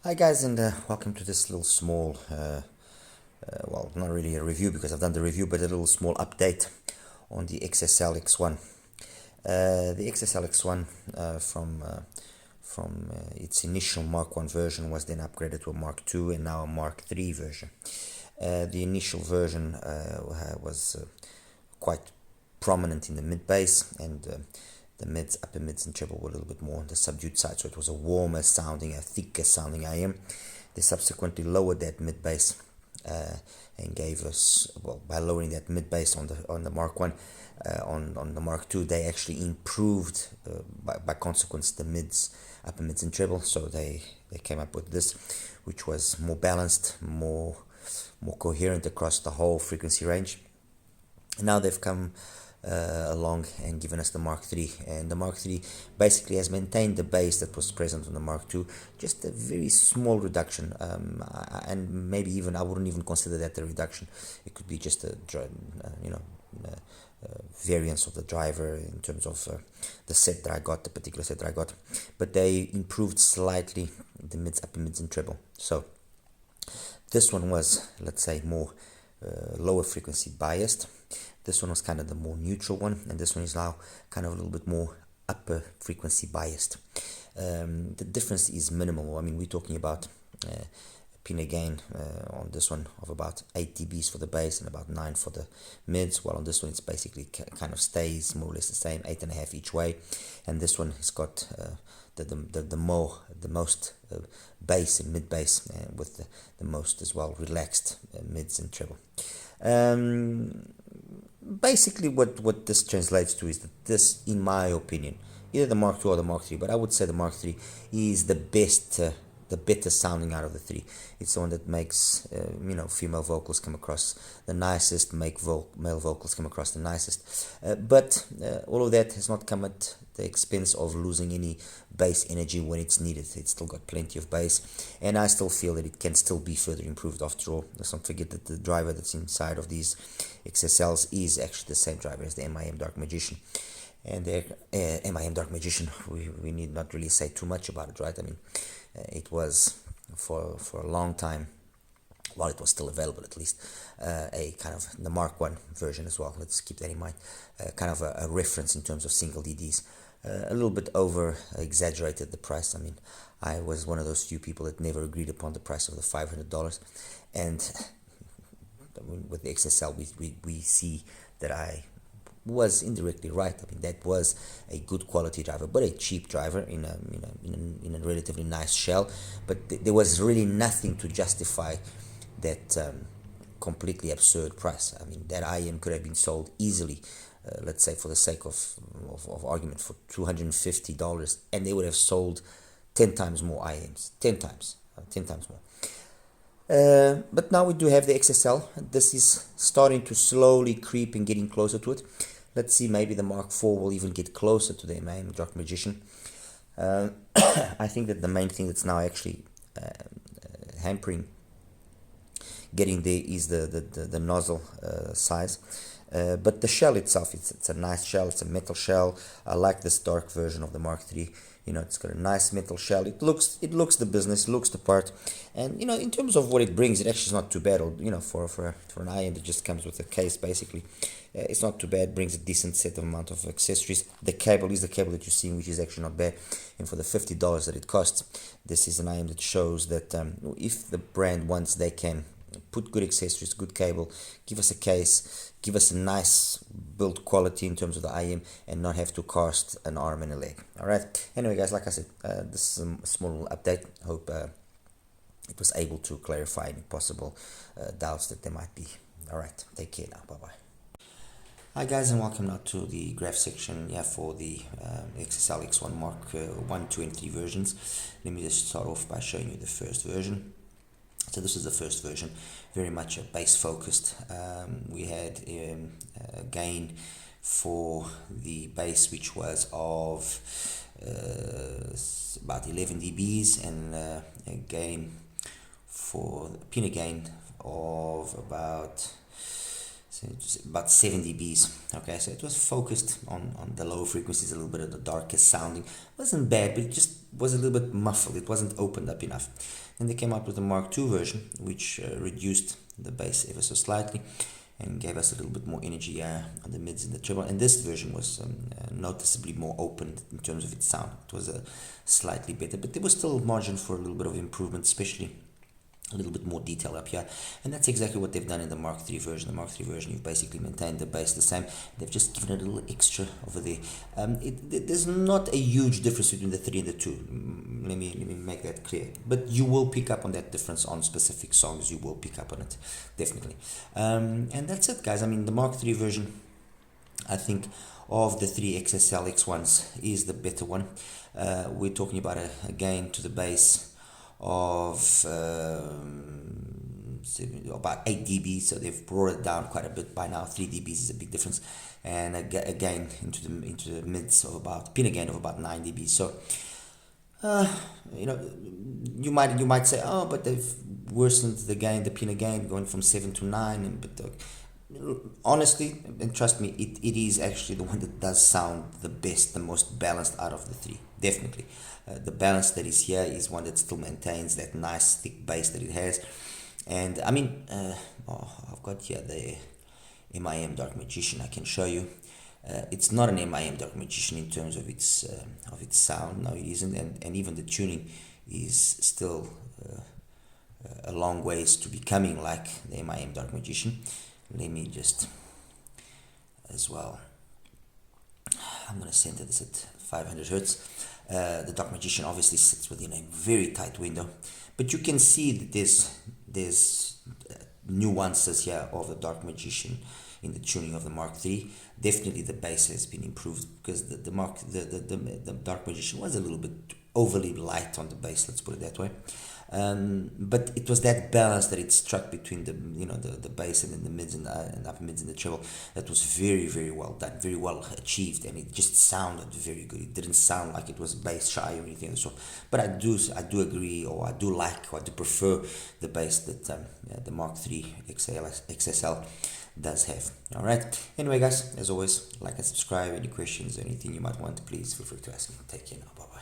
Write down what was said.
Hi guys, and welcome to this little small, well, not really a review because I've done the review, but a little small update on the XSL X-One. The XSL X-One from its initial Mark 1 version was then upgraded to a Mark 2 and now a Mark 3 version. The initial version was quite prominent in the mid bass, and the mids, upper mids and treble were a little bit more on the subdued side, so it was a warmer sounding, a thicker sounding IM. They subsequently lowered that mid bass and gave us, well, by lowering that mid bass on the Mark 1, on the Mark 2 they actually improved by consequence the mids, upper mids and treble. So they came up with this, which was more balanced, more coherent across the whole frequency range. Now they've come along and given us the Mark III, and the Mark III basically has maintained the bass that was present on the Mark II, just a very small reduction, and maybe even I wouldn't even consider that a reduction. It could be just a variance of the driver in terms of the set that I got, the particular set that I got, but they improved slightly the mids, upper mids and treble. So this one was, let's say, more lower frequency biased. This one was kind of the more neutral one, and this one is now kind of a little bit more upper frequency biased. The difference is minimal. I mean, we're talking about PENON gain on this one of about 8 dBs for the bass and about 9 for the mids, while on this one it's basically kind of stays more or less the same, 8.5 each way. And this one has got the most bass and mid bass, with the most as well relaxed mids and treble. Basically what this translates to is that this, in my opinion, either the Mark II or the Mark III, but I would say the Mark III is the best, the better sounding out of the three. It's the one that makes female vocals come across the nicest, male vocals come across the nicest. But all of that has not come at the expense of losing any bass energy when it's needed. It's still got plenty of bass, and I still feel that it can still be further improved. After all, let's not forget that the driver that's inside of these XSLs is actually the same driver as the MIM Dark Magician. And the MIM Dark Magician, we need not really say too much about it, right? I mean, it was for a long time, while it was still available at least, a kind of the Mark 1 version as well. Let's keep that in mind. Kind of a reference in terms of single DDs. A little bit over exaggerated the price. I mean, I was one of those few people that never agreed upon the price of the $500, and with the XSL we see that I was indirectly right. I mean, that was a good quality driver, but a cheap driver in a relatively nice shell. But there was really nothing to justify that completely absurd price. I mean, that IM could have been sold easily, let's say for the sake of argument, for $250, and they would have sold 10 times more IMs, 10 times more. But now we do have the XSL. This is starting to slowly creep and getting closer to it. Let's see, maybe the Mark IV will even get closer to the MIM Dark Magician. I think that the main thing that's now actually hampering getting there is the nozzle size. But the shell itself, it's a nice shell. It's a metal shell. I like this dark version of the Mark III. It's got a nice metal shell. It looks the business, looks the part, and in terms of what it brings, it actually is not too bad. For an IM that just comes with a case, basically, it's not too bad. It brings a decent set of amount of accessories. The cable is the cable that you're seeing, which is actually not bad. And for the $50 that it costs, this is an IM that shows that if the brand wants, they can put good accessories, good cable, give us a case, give us a nice build quality in terms of the IM, and not have to cost an arm and a leg. Alright, anyway guys, like I said, this is a small update. Hope it was able to clarify any possible doubts that there might be. Alright, take care now, bye bye. Hi guys, and welcome now to the graph section for the XSL X-One Mark 1, 2 and 3 versions. Let me just start off by showing you the first version. So this is the first version, very much bass focused. We had a gain for the bass which was of about 11 dBs, and a gain for PENON gain of about just about 7 dBs. Okay, so it was focused on the lower frequencies, a little bit of the darkest sounding. It wasn't bad, but it just was a little bit muffled. It wasn't opened up enough. Then they came out with the Mark II version, which reduced the bass ever so slightly and gave us a little bit more energy on the mids and the treble. And this version was noticeably more open in terms of its sound. It was slightly better, but there was still margin for a little bit of improvement, especially a little bit more detail up here, and that's exactly what they've done in the Mark III version. The Mark III version, you've basically maintained the bass the same. They've just given it a little extra over there. There's not a huge difference between the 3 and the 2. Let me make that clear. But you will pick up on that difference on specific songs. You will pick up on it, definitely. And that's it, guys. I mean, the Mark III version, I think, of the 3 XSL X-Ones is the better one. We're talking about a gain to the bass of about 8 dB, so they've brought it down quite a bit by now. 3 dB is a big difference, and a gain into the mids of about pin again of about 9 dB. So you know, you might say, oh, but they've worsened the gain, the pin again, going from 7 to 9, and but honestly, and trust me, it is actually the one that does sound the best, the most balanced out of the 3, definitely. The balance that is here is one that still maintains that nice thick bass that it has. And I mean, I've got here the MIM Dark Magician. I can show you. It's not an MIM Dark Magician in terms of its sound. No, it isn't, and even the tuning is still a long ways to becoming like the MIM Dark Magician. Let me just, as well, I'm going to center this at 500 Hertz. The Dark Magician obviously sits within a very tight window, but you can see that there's nuances here of the Dark Magician in the tuning of the Mark III. Definitely the bass has been improved, because the Dark Magician was a little bit overly light on the bass, let's put it that way. But it was that balance that it struck between the bass and then the mids and upper mids and the treble that was very, very well done, very well achieved, and it just sounded very good. It didn't sound like it was bass shy or anything of the sort. But I do agree, or I do like, or I do prefer the bass that the Mark III XSL does have. All right. Anyway, guys, as always, like and subscribe. Any questions, anything you might want, please feel free to ask me. Take care now. Bye.